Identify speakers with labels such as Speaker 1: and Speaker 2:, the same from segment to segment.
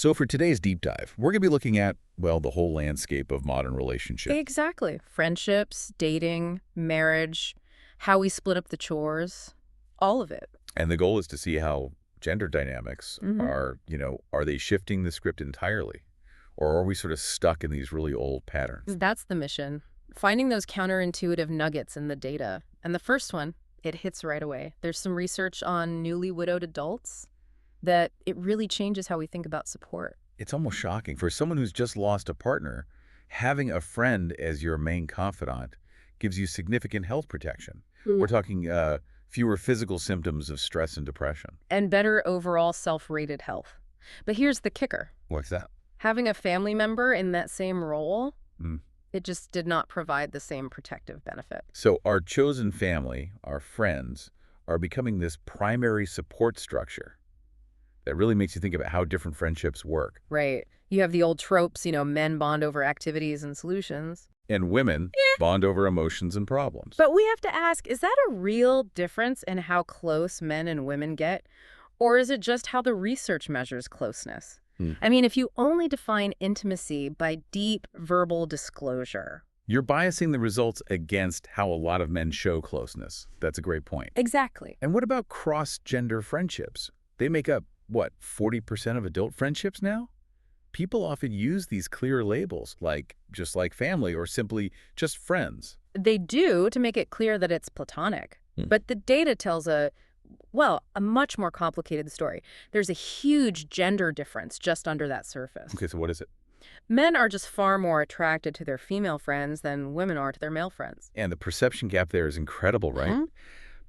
Speaker 1: So for today's deep dive, we're going to be looking at, well, the whole landscape of modern relationships.
Speaker 2: Exactly. Friendships, dating, marriage, how we split up the chores, all of it.
Speaker 1: And the goal is to see how gender dynamics
Speaker 2: Hmm.
Speaker 1: are they shifting the script entirely? Or are we sort of stuck in these really old patterns?
Speaker 2: That's the mission. Finding those counterintuitive nuggets in the data. And the first one, it hits right away. There's some research on newly widowed adults that it really changes how we think about support.
Speaker 1: It's almost shocking. For someone who's just lost a partner, having a friend as your main confidant gives you significant health protection. We're talking fewer physical symptoms of stress and depression.
Speaker 2: And better overall self-rated health. But here's the kicker.
Speaker 1: What's that?
Speaker 2: Having a family member in that same role,
Speaker 1: Mm.
Speaker 2: it just did not provide the same protective benefit.
Speaker 1: So our chosen family, our friends, are becoming this primary support structure that really makes you think about how different friendships work.
Speaker 2: Right. You have the old tropes, men bond over activities and solutions.
Speaker 1: And women bond over emotions and problems.
Speaker 2: But we have to ask, is that a real difference in how close men and women get? Or is it just how the research measures closeness?
Speaker 1: Hmm.
Speaker 2: I mean, if you only define intimacy by deep verbal disclosure.
Speaker 1: You're biasing the results against how a lot of men show closeness. That's a great point.
Speaker 2: Exactly.
Speaker 1: And what about cross-gender friendships? They make up, what, 40% of adult friendships now? People often use these clear labels, like just like family or simply just friends.
Speaker 2: They do to make it clear that it's platonic.
Speaker 1: Hmm.
Speaker 2: But the data tells a much more complicated story. There's a huge gender difference just under that surface.
Speaker 1: Okay, so what is it?
Speaker 2: Men are just far more attracted to their female friends than women are to their male friends.
Speaker 1: And the perception gap there is incredible, right?
Speaker 2: Mhm.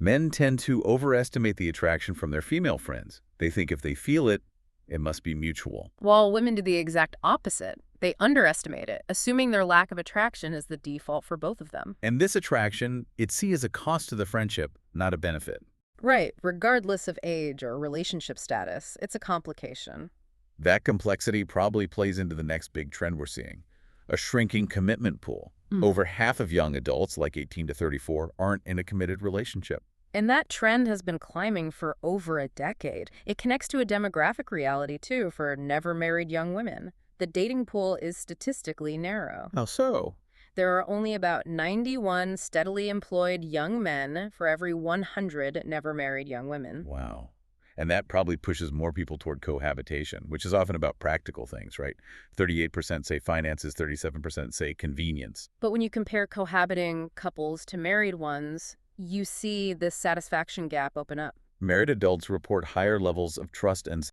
Speaker 1: Men tend to overestimate the attraction from their female friends. They think if they feel it, it must be mutual.
Speaker 2: While women do the exact opposite. They underestimate it, assuming their lack of attraction is the default for both of them.
Speaker 1: And this attraction, it's seen as a cost to the friendship, not a benefit.
Speaker 2: Right, regardless of age or relationship status, it's a complication.
Speaker 1: That complexity probably plays into the next big trend we're seeing, a shrinking commitment pool. Over half of young adults, like 18 to 34, aren't in a committed relationship.
Speaker 2: And that trend has been climbing for over a decade. It connects to a demographic reality, too, for never-married young women. The dating pool is statistically narrow.
Speaker 1: How so?
Speaker 2: There are only about 91 steadily employed young men for every 100 never-married young women.
Speaker 1: Wow. And that probably pushes more people toward cohabitation, which is often about practical things, right? 38% say finances, 37% say convenience.
Speaker 2: But when you compare cohabiting couples to married ones, you see this satisfaction gap open up.
Speaker 1: Married adults report higher levels of trust and